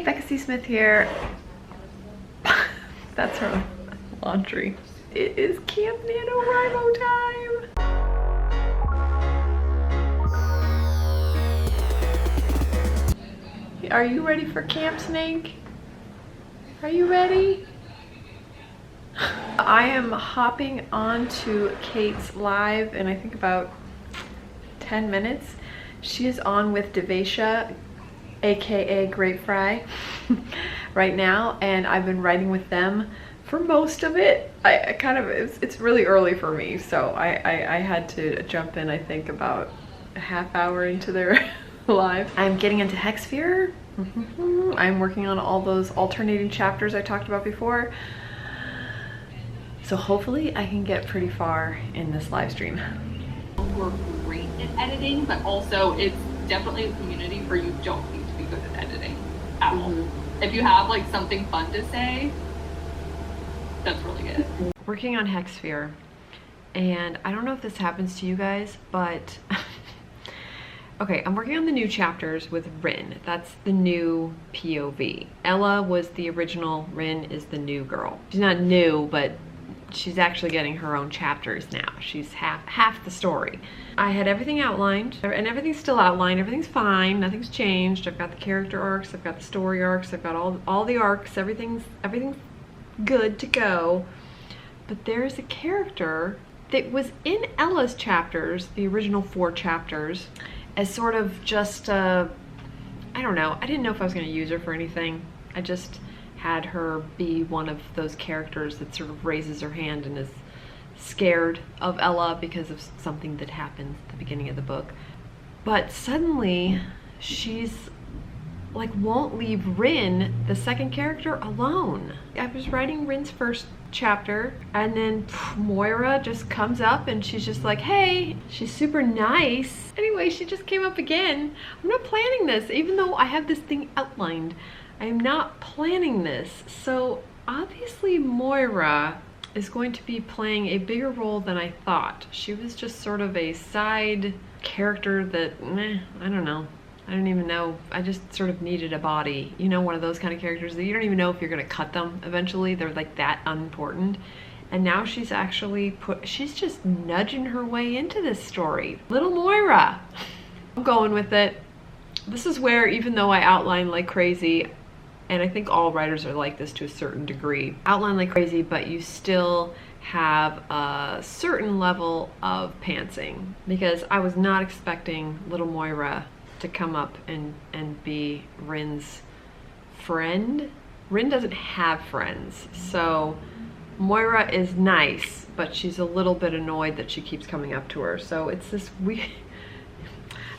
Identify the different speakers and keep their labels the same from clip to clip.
Speaker 1: Becca C. Smith here. That's her laundry. It is Camp NaNoWriMo time. Are you ready for Camp Snake? Are you ready? I am hopping onto Kate's live in I think about 10 minutes. She is on with Devasha, aka Great Fry, right now, and I've been writing with them for most of it. I kind of, it's really early for me, so I had to jump in I think about a half hour into their live. I'm getting into Hexsphere. I'm working on all those alternating chapters I talked about before. So hopefully I can get pretty far in this live stream.
Speaker 2: We're great at editing, but also it's definitely a community where you don't need to be good at editing at all. If you have like something fun to say, that's really good.
Speaker 1: Working on Hexsphere, and I don't know if this happens to you guys, but okay, I'm working on the new chapters with Rin. That's the new POV. Ella was the original, Rin is the new girl. She's not new, but she's actually getting her own chapters now. She's half the story. I had everything outlined, and everything's still outlined. Everything's fine, nothing's changed. I've got the character arcs, I've got the story arcs, I've got all the arcs, everything's good to go. But there's a character that was in Ella's chapters, the original 4 chapters, as sort of just, I don't know, I didn't know if I was gonna use her for anything. I just had her be one of those characters that sort of raises her hand and is scared of Ella because of something that happened at the beginning of the book. But suddenly she's like won't leave Rin, the second character, alone. I was writing Rin's first chapter and then Moira just comes up and she's just like, hey, she's super nice. Anyway, she just came up again. I'm not planning this, even though I have this thing outlined. I am not planning this. So obviously Moira is going to be playing a bigger role than I thought. She was just sort of a side character that, I don't know. I don't even know. I just sort of needed a body. You know, one of those kind of characters that you don't even know if you're gonna cut them eventually. They're like that unimportant. And now she's actually she's just nudging her way into this story. Little Moira. I'm going with it. This is where, even though I outline like crazy, and I think all writers are like this to a certain degree, outline like crazy, but you still have a certain level of pantsing, because I was not expecting little Moira to come up and be Rin's friend. Rin doesn't have friends, so Moira is nice, but she's a little bit annoyed that she keeps coming up to her. So it's this weird,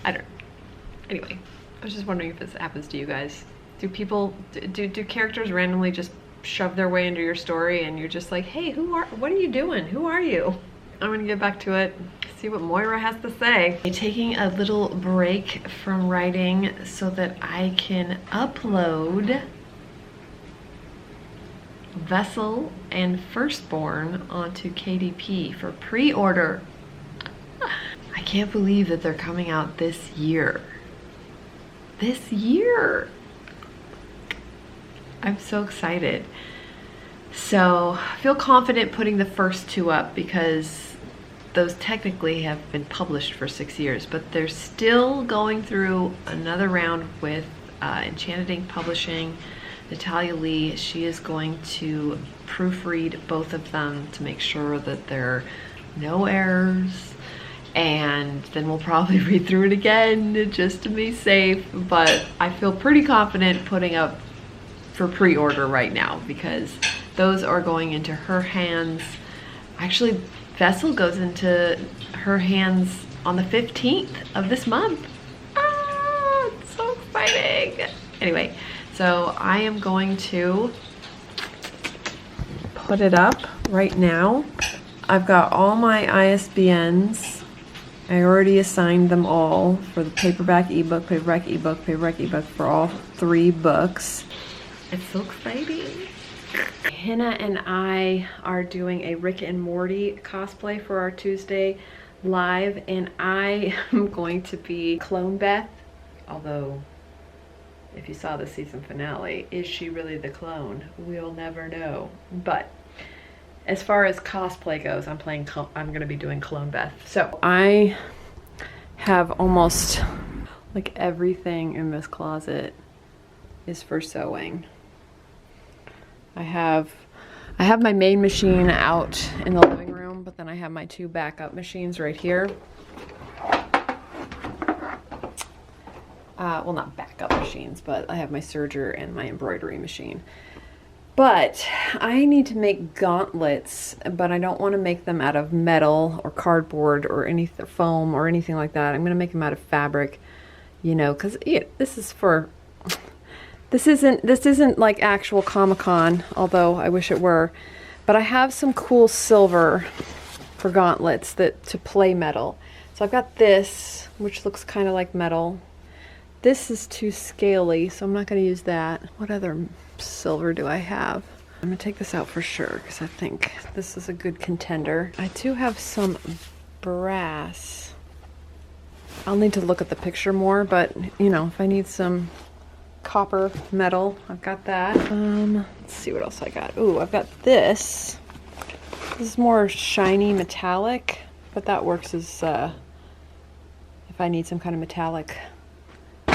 Speaker 1: anyway, I was just wondering if this happens to you guys. Do people, do characters randomly just shove their way into your story and you're just like, hey, what are you doing? Who are you? I'm gonna get back to it, see what Moira has to say. I'm taking a little break from writing so that I can upload Vessel and Firstborn onto KDP for pre-order. I can't believe that they're coming out this year. This year! I'm so excited. So I feel confident putting the first 2 up because those technically have been published for 6 years, but they're still going through another round with Enchanted Ink Publishing. Natalia Lee, she is going to proofread both of them to make sure that there are no errors, and then we'll probably read through it again just to be safe. But I feel pretty confident putting up for pre-order right now because those are going into her hands. Actually, Vessel goes into her hands on the 15th of this month. Ah, it's so exciting. Anyway, so I am going to put it up right now. I've got all my ISBNs. I already assigned them all for the paperback ebook, paperback ebook, paperback ebook for all 3 books. It's so exciting. Hannah and I are doing a Rick and Morty cosplay for our Tuesday live, and I am going to be Clone Beth, although if you saw the season finale. Is she really the clone? We'll never know. But as far as cosplay goes, I'm gonna be doing Clone Beth. So I have almost like everything in this closet is for sewing. I have my main machine out in the living room, but then I have my 2 backup machines right here. Well, not backup machines, but I have my serger and my embroidery machine. But I need to make gauntlets, but I don't want to make them out of metal or cardboard or any foam or anything like that. I'm going to make them out of fabric, you know, because this isn't like actual Comic-Con, although I wish it were. But I have some cool silver for gauntlets to play metal. So I've got this, which looks kind of like metal. This is too scaly, so I'm not going to use that. What other silver do I have? I'm going to take this out for sure because I think this is a good contender. I do have some brass. I'll need to look at the picture more, but you know, if I need some copper metal, I've got that. Let's see what else I got. Ooh, I've got this. This is more shiny metallic, but that works as if I need some kind of metallic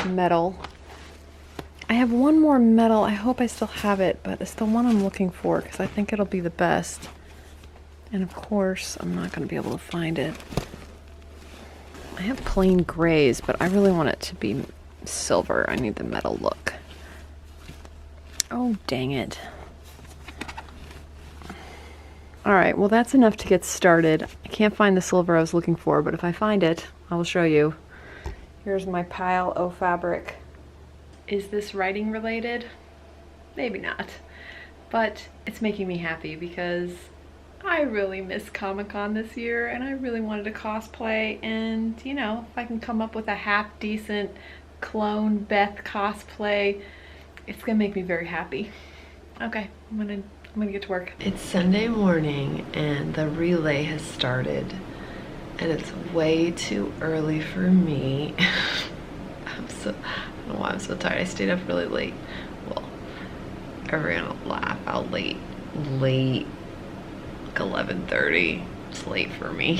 Speaker 1: metal. I have one more metal. I hope I still have it, but it's the one I'm looking for because I think it'll be the best. And of course, I'm not going to be able to find it. I have plain grays, but I really want it to be silver. I need the metal look. Oh, dang it. All right, well, that's enough to get started. I can't find the silver I was looking for, but if I find it, I will show you. Here's my pile of fabric. Is this writing related? Maybe not, but it's making me happy because I really missed Comic-Con this year and I really wanted to cosplay, and you know, if I can come up with a half decent Clone Beth cosplay, it's gonna make me very happy. Okay, I'm gonna get to work. It's Sunday morning and the relay has started. And it's way too early for me. I don't know why I'm so tired. I stayed up really late. Well, everyone will laugh how late, like 11:30. It's late for me.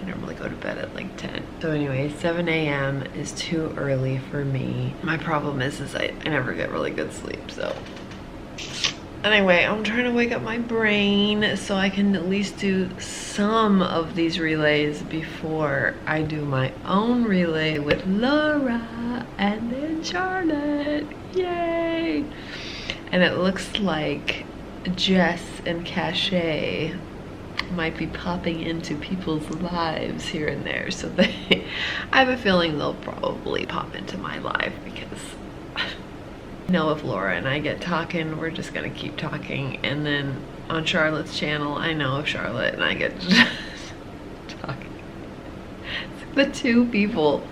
Speaker 1: I normally go to bed at like 10. So anyway, 7 a.m. is too early for me. My problem is I never get really good sleep, so. Anyway, I'm trying to wake up my brain so I can at least do some of these relays before I do my own relay with Laura and then Charlotte. Yay! And it looks like Jess and Cachet might be popping into people's lives here and there. So I have a feeling they'll probably pop into my life because I know if Laura and I get talking, we're just gonna keep talking. And then on Charlotte's channel, I know if Charlotte and I get talking, the 2 people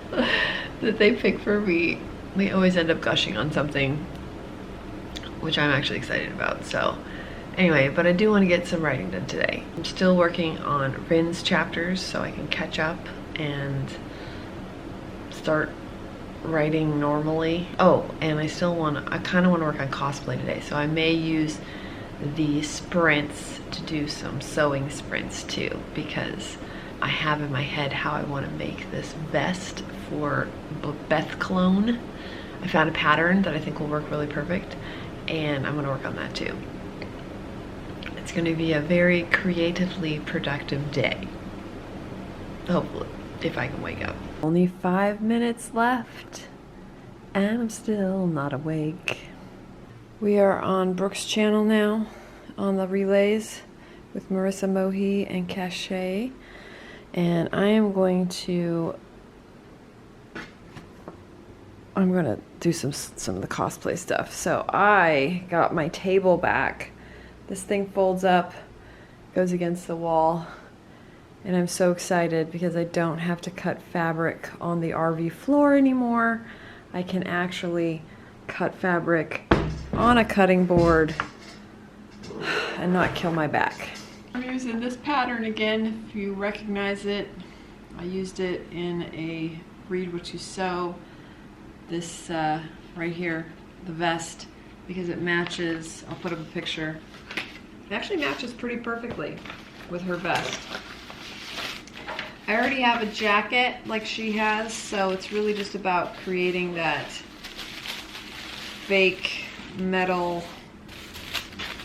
Speaker 1: that they pick for me, we always end up gushing on something, which I'm actually excited about. So anyway, but I do want to get some writing done today. I'm still working on Rin's chapters so I can catch up and start writing normally. Oh, and I kind of want to work on cosplay today, so I may use the sprints to do some sewing sprints too, because I have in my head how I want to make this vest for Beth clone. I found a pattern that I think will work really perfect, and I'm going to work on that too. It's going to be a very creatively productive day, hopefully, if I can wake up. Only 5 minutes left, and I'm still not awake. We are on Brooke's channel now, on the relays with Marissa Mohi and Cachet, and I'm gonna do some of the cosplay stuff. So I got my table back. This thing folds up, goes against the wall. And I'm so excited because I don't have to cut fabric on the RV floor anymore. I can actually cut fabric on a cutting board and not kill my back. I'm using this pattern again, if you recognize it. I used it in a Read What You Sew. This right here, the vest because it matches. I'll put up a picture. It actually matches pretty perfectly with her vest. I already have a jacket like she has, so it's really just about creating that fake metal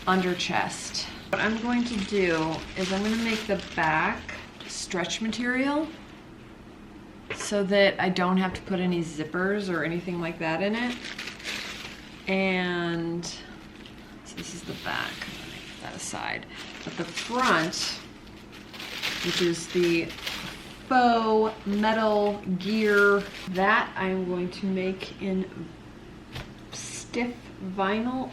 Speaker 1: under chest. What I'm going to do is I'm going to make the back stretch material so that I don't have to put any zippers or anything like that in it. And so this is the back. I'm going to put that aside. But the front, which is the faux metal gear, that I'm going to make in stiff vinyl,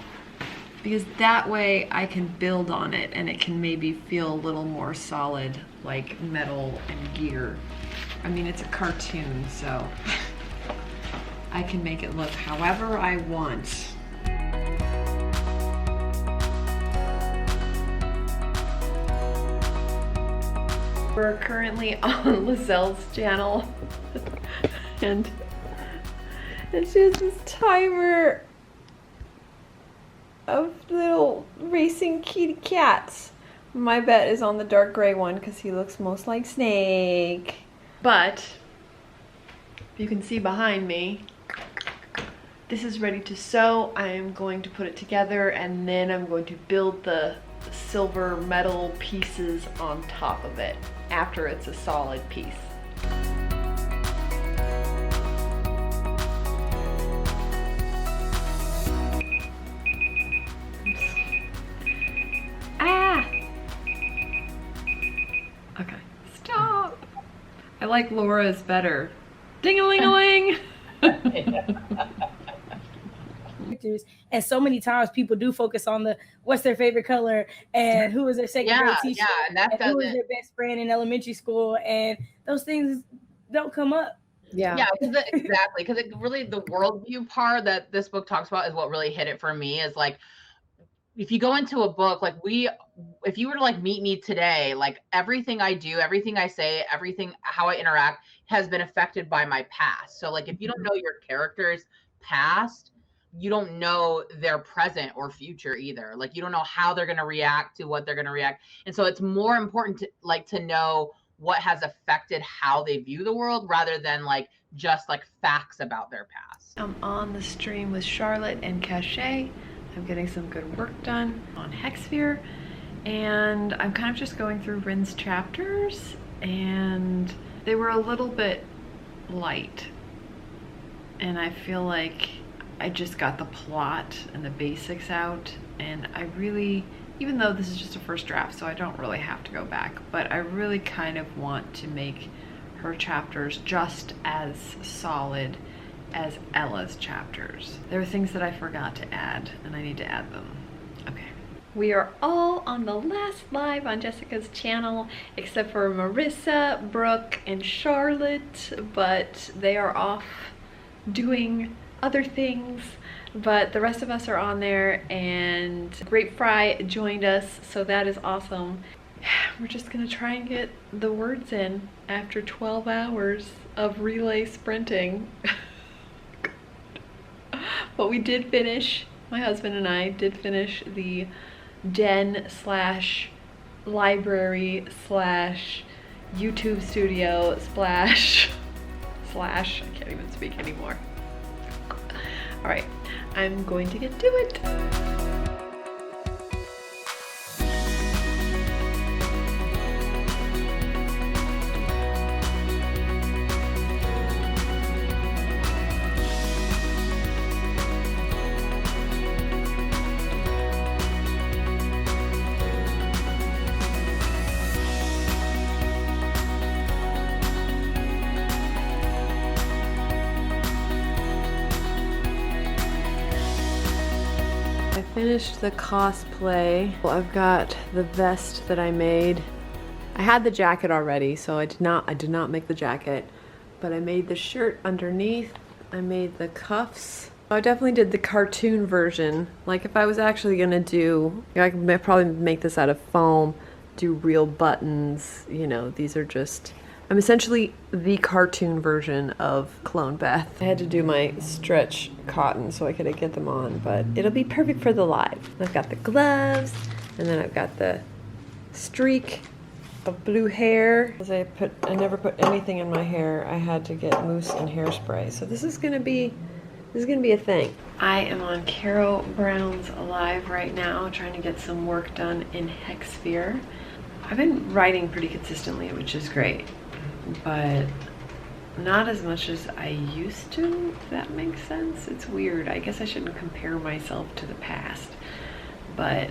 Speaker 1: because that way I can build on it and it can maybe feel a little more solid like metal and gear. I mean, it's a cartoon, so I can make it look however I want. We're currently on Lizelle's channel and she has this timer of little racing kitty cats. My bet is on the dark gray one because he looks most like Snake. But you can see behind me, this is ready to sew. I am going to put it together and then I'm going to build the silver metal pieces on top of it after it's a solid piece. Okay, stop. I like Laura's better. Ding-a-ling-a-ling.
Speaker 3: And so many times people do focus on the what's their favorite color and who is their second grade teacher
Speaker 2: and
Speaker 3: who is their best friend in elementary school, and those things don't come up.
Speaker 2: Yeah, exactly, because it really, the worldview part that this book talks about is what really hit it for me. Is like, if you go into a book, like if you were to like meet me today, like everything I do, everything I say, everything, how I interact has been affected by my past. So like, if you don't know your character's past, you don't know their present or future either. Like, you don't know how they're going to react to what they're going to react. And so it's more important to know what has affected how they view the world rather than like just like facts about their past.
Speaker 1: I'm on the stream with Charlotte and Cachet. I'm getting some good work done on Hexsphere, and I'm kind of just going through Rin's chapters, and they were a little bit light, and I feel like I just got the plot and the basics out, and I really, even though this is just a first draft, so I don't really have to go back, but I really kind of want to make her chapters just as solid as Ella's chapters. There are things that I forgot to add, and I need to add them. Okay. We are all on the last live on Jessica's channel, except for Marissa, Brooke, and Charlotte, but they are off doing other things. But the rest of us are on there, and Grape Fry joined us, so that is awesome. We're just gonna try and get the words in after 12 hours of relay sprinting. But we did finish, my husband and I did finish the den slash library slash YouTube studio slash I can't even speak anymore. All right, I'm going to get to it. Finished the cosplay. Well, I've got the vest that I made. I had the jacket already, so I did not make the jacket, but I made the shirt underneath. I made the cuffs. I definitely did the cartoon version. Like, if I was actually gonna do, I could probably make this out of foam, do real buttons, you know, these are just I'm essentially the cartoon version of Clone Beth. I had to do my stretch cotton so I could get them on, but it'll be perfect for the live. I've got the gloves, and then I've got the streak of blue hair. As I never put anything in my hair. I had to get mousse and hairspray. So this is gonna be a thing. I am on Carol Brown's live right now, trying to get some work done in Hexsphere. I've been writing pretty consistently, which is great, but not as much as I used to, if that makes sense. It's weird. I guess I shouldn't compare myself to the past, but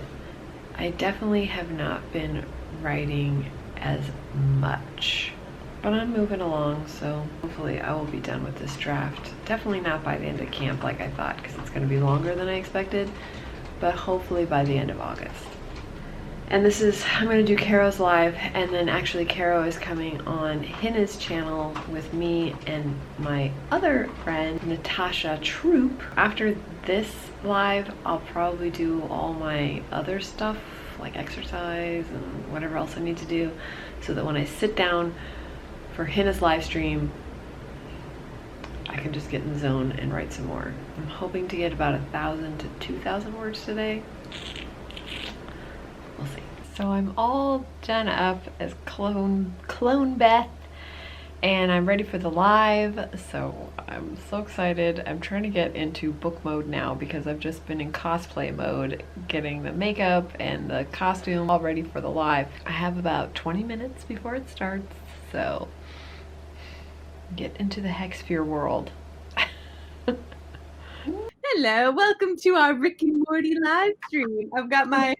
Speaker 1: I definitely have not been writing as much. But I'm moving along, so hopefully I will be done with this draft. Definitely not by the end of camp like I thought, because it's going to be longer than I expected, but hopefully by the end of August. And this is, I'm going to do Caro's live, and then actually Caro is coming on Hina's channel with me and my other friend, Natasha Troop. After this live, I'll probably do all my other stuff, like exercise and whatever else I need to do, so that when I sit down for Hina's live stream, I can just get in the zone and write some more. I'm hoping to get about 1,000 to 2,000 words today. We'll see. So I'm all done up as Clone Beth, and I'm ready for the live, so I'm so excited. I'm trying to get into book mode now because I've just been in cosplay mode, getting the makeup and the costume all ready for the live. I have about 20 minutes before it starts, so get into the Hexsphere world.
Speaker 4: Hello, welcome to our Rick and Morty live stream. I've got my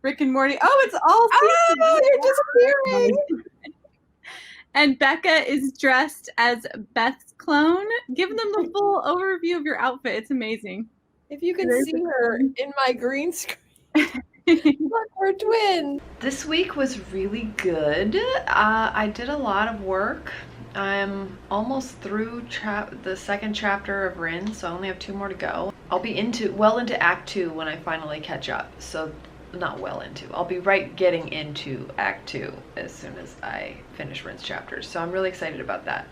Speaker 4: Rick and Morty. Oh, it's all season. Oh, you're just hearing. And Becca is dressed as Beth's clone. Give them the full overview of your outfit. It's amazing.
Speaker 1: If you can see her in my green screen. Look, we're twins. This week was really good. I did a lot of work. I'm almost through the second chapter of Rin, so I only have 2 more to go. I'll be well into Act 2 when I finally catch up. So not well into. I'll be getting into Act 2 as soon as I finish Rin's chapters. So I'm really excited about that.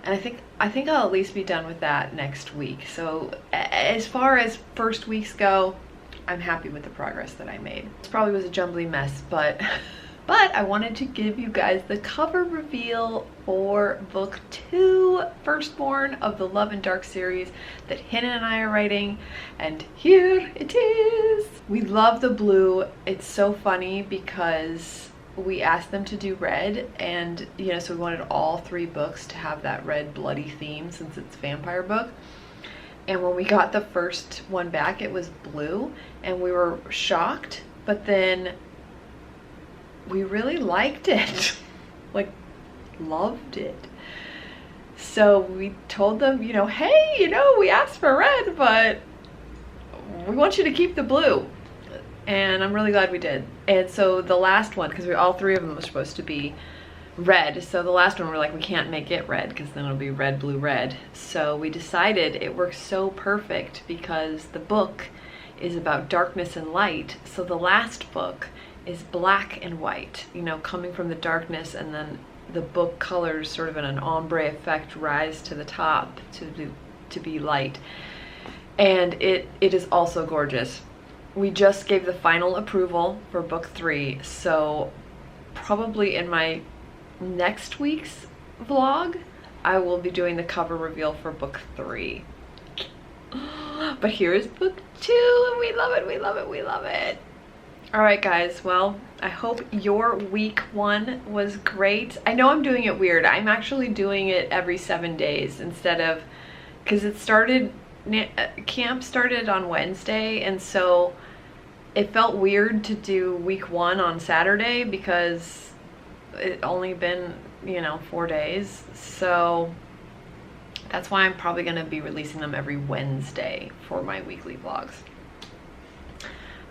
Speaker 1: And I think I'll at least be done with that next week. So as far as first weeks go, I'm happy with the progress that I made. This probably was a jumbly mess, but I wanted to give you guys the cover reveal for book 2, Firstborn of the Love and Dark series that Hina and I are writing, and here it is. We love the blue. It's so funny because we asked them to do red, and so we wanted all 3 books to have that red bloody theme since it's a vampire book. And when we got the first one back, it was blue, and we were shocked, but then we really liked it. Like, loved it. So we told them, hey, we asked for red, but we want you to keep the blue. And I'm really glad we did. And so the last one, because all 3 of them were supposed to be red, so the last one we're like, we can't make it red because then it'll be red, blue, red. So we decided it works so perfect because the book is about darkness and light. So the last book is black and white, coming from the darkness, and then the book colors sort of in an ombre effect rise to the top to be light. And it is also gorgeous. We just gave the final approval for book 3, so probably in my next week's vlog I will be doing the cover reveal for book 3. But here is book 2, and we love it, we love it, we love it. Alright guys, well, I hope your week 1 was great. I know I'm doing it weird. I'm actually doing it every 7 days instead of, because camp started on Wednesday, and so it felt weird to do week 1 on Saturday because it only been, 4 days. So that's why I'm probably going to be releasing them every Wednesday for my weekly vlogs.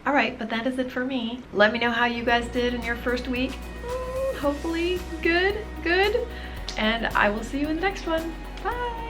Speaker 1: Alright, but that is it for me. Let me know how you guys did in your first week. Hopefully good. And I will see you in the next one. Bye!